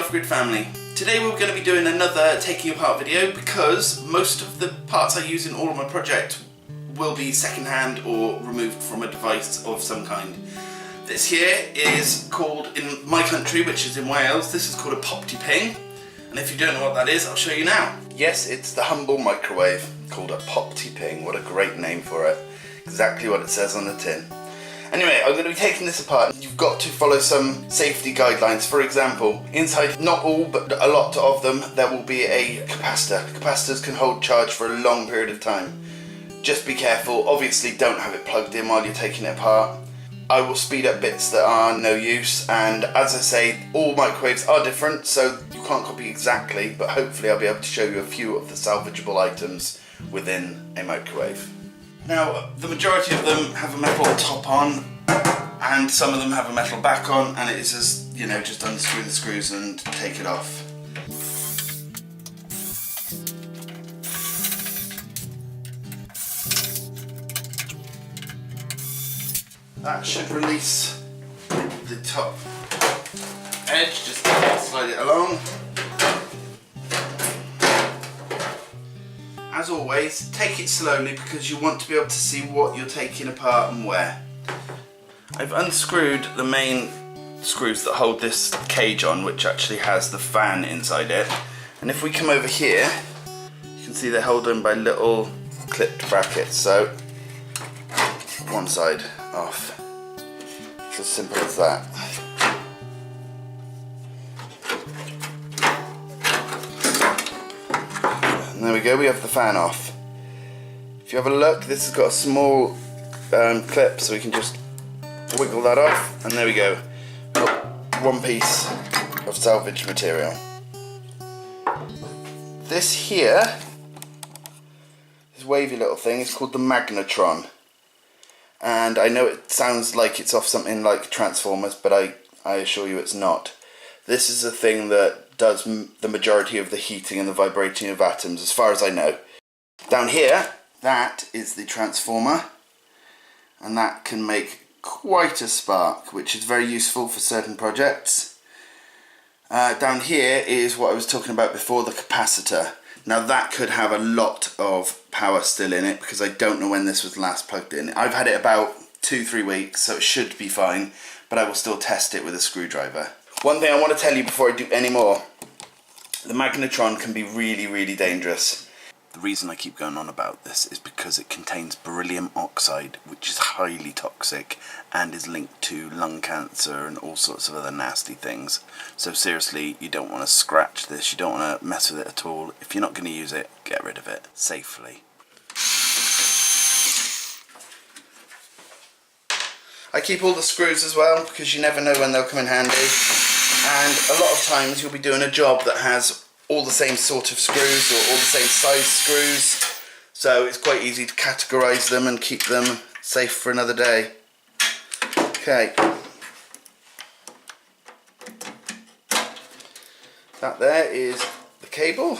Off-Grid family. Today we're going to be doing another taking apart video because most of the parts I use in all of my project will be second-hand or removed from a device of some kind. This here is called, in my country, which is in Wales, this is called a popty ping. And if you don't know what that is, I'll show you now. Yes, it's the humble microwave called a popty ping. What a great name for it. Exactly what it says on the tin. Anyway, I'm going to be taking this apart. You've got to follow some safety guidelines. For example, inside, not all, but a lot of them, there will be a capacitor. Capacitors can hold charge for a long period of time. Just be careful. Obviously, don't have it plugged in while you're taking it apart. I will speed up bits that are no use, and as I say, all microwaves are different, so you can't copy exactly, but hopefully I'll be able to show you a few of the salvageable items within a microwave. Now, the majority of them have a metal top on, and some of them have a metal back on, and it is just, you know, just unscrew the screws and take it off. That should release the top edge, just slide it along. As always, take it slowly because you want to be able to see what you're taking apart and where. I've unscrewed the main screws that hold this cage on, which actually has the fan inside it. And if we come over here, you can see they're held in by little clipped brackets. So, one side off. It's as simple as that. And there we go, we have the fan off. If you have a look, this has got a small clip, so we can just wiggle that off, and there we go. One piece of salvage material. This here, this wavy little thing, is called the Magnetron. And I know it sounds like it's off something like Transformers, but I assure you it's not. This is a thing that does the majority of the heating and the vibrating of atoms, as far as I know. Down here, that is the transformer, and that can make quite a spark, which is very useful for certain projects. Down here is what I was talking about before, the capacitor. Now that could have a lot of power still in it because I don't know when this was last plugged in. I've had it about 2-3 weeks, so it should be fine, but I will still test it with a screwdriver. One thing I want to tell you before I do any more, the Magnetron can be really, really dangerous. The reason I keep going on about this is because it contains beryllium oxide, which is highly toxic and is linked to lung cancer and all sorts of other nasty things. So seriously, you don't want to scratch this, you don't want to mess with it at all. If you're not going to use it, get rid of it safely. I keep all the screws as well because you never know when they'll come in handy. And a lot of times you'll be doing a job that has all the same sort of screws or all the same size screws, so it's quite easy to categorise them and keep them safe for another day. Okay, that there is the cable,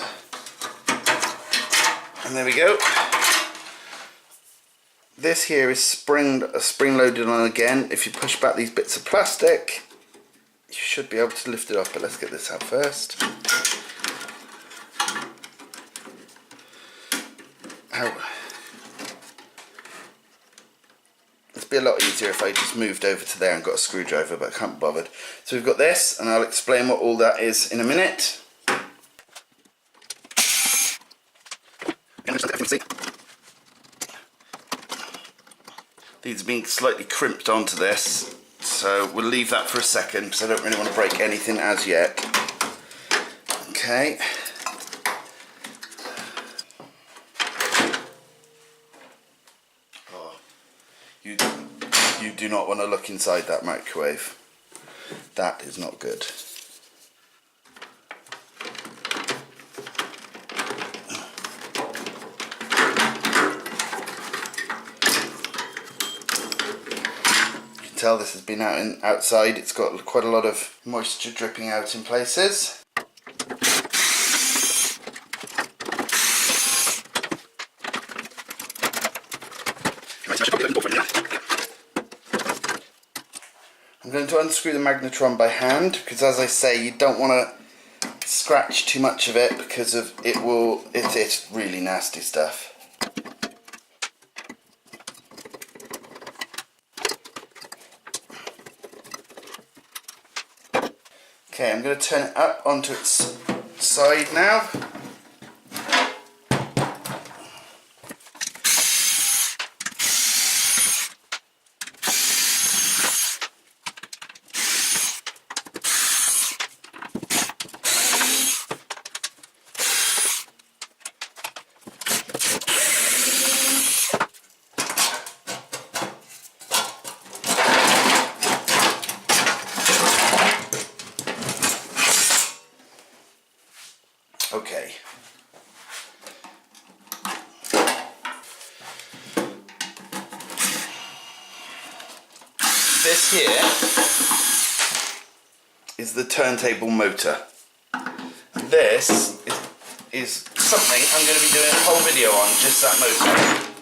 and there we go. This here is spring loaded on again. If you push back these bits of plastic, you should be able to lift it up, but let's get this out first. It'd be a lot easier if I just moved over to there and got a screwdriver, but I can't be bothered. So we've got this, and I'll explain what all that is in a minute. These are being slightly crimped onto this, so we'll leave that for a second because I don't really want to break anything as yet. Okay. Oh, you do not want to look inside that microwave. That is not good. Tell this has been outside. It's got quite a lot of moisture dripping out in places. I'm going to unscrew the Magnetron by hand because, as I say, you don't want to scratch too much of it because of it's really nasty stuff. Okay, I'm going to turn it up onto its side now. Okay. This here is the turntable motor. This is something I'm going to be doing a whole video on, just that motor.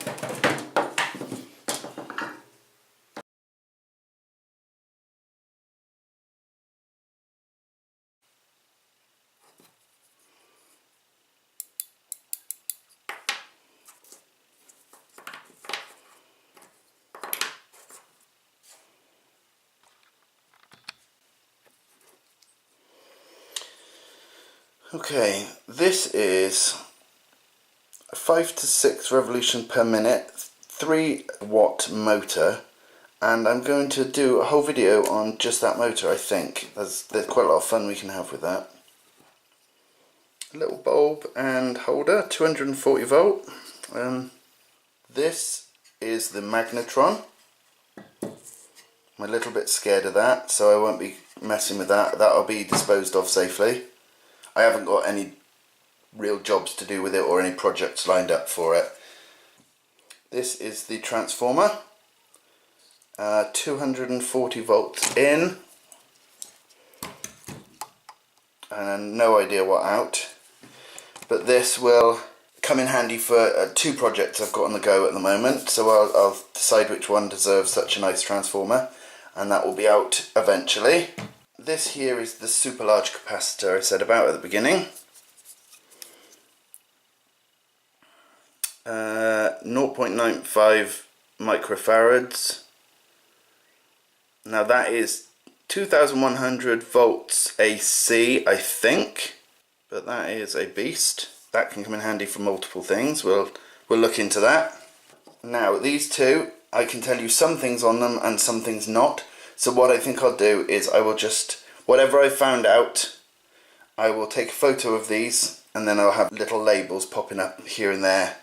Okay, this is a 5 to 6 revolution per minute, 3-watt motor, and I'm going to do a whole video on just that motor. I think there's quite a lot of fun we can have with that. A little bulb and holder, 240 volt. This is the Magnetron. I'm a little bit scared of that, so I won't be messing with that. That'll be disposed of safely. I haven't got any real jobs to do with it or any projects lined up for it. This is the transformer, 240 volts in, and no idea what out, but this will come in handy for 2 projects I've got on the go at the moment, so I'll decide which one deserves such a nice transformer, and that will be out eventually. This here is the super large capacitor I said about at the beginning. 0.95 microfarads. Now that is 2100 volts AC, I think, but that is a beast. That can come in handy for multiple things. We'll look into that. Now these two, I can tell you some things on them and some things not. So what I think I'll do is I will just, whatever I found out, I will take a photo of these and then I'll have little labels popping up here and there.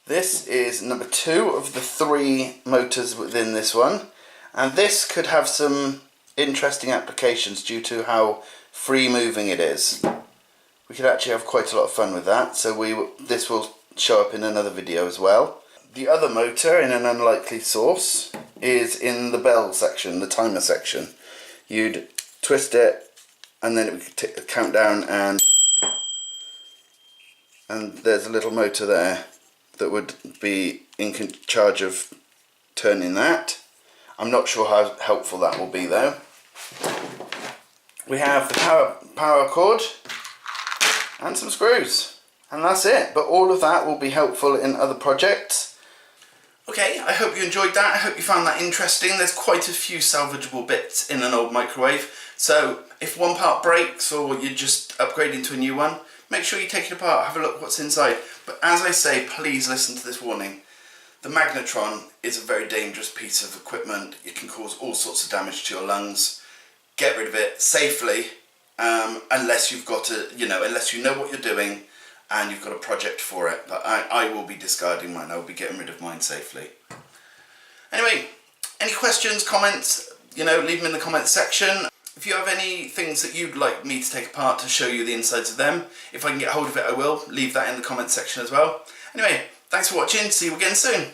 This is number 2 of the 3 motors within this one, and this could have some interesting applications due to how free moving it is. We could actually have quite a lot of fun with that, so this will show up in another video as well. The other motor, in an unlikely source, is in the bell section, the timer section. You'd twist it and then it would count down, and there's a little motor there that would be in charge of turning that. I'm not sure how helpful that will be though. We have the power cord and some screws, and that's it, but all of that will be helpful in other projects. Okay, I hope you enjoyed that. I hope you found that interesting. There's quite a few salvageable bits in an old microwave, so if one part breaks or you're just upgrading to a new one, make sure you take it apart, have a look what's inside. But as I say, please listen to this warning. The Magnetron is a very dangerous piece of equipment. It can cause all sorts of damage to your lungs. Get rid of it safely, unless you've got unless you know what you're doing and you've got a project for it. But I will be discarding mine. I will be getting rid of mine safely. Anyway, any questions, comments, leave them in the comments section. If you have any things that you'd like me to take apart to show you the insides of them, if I can get hold of it I will. Leave that in the comments section as well. Anyway, thanks for watching. See you again soon.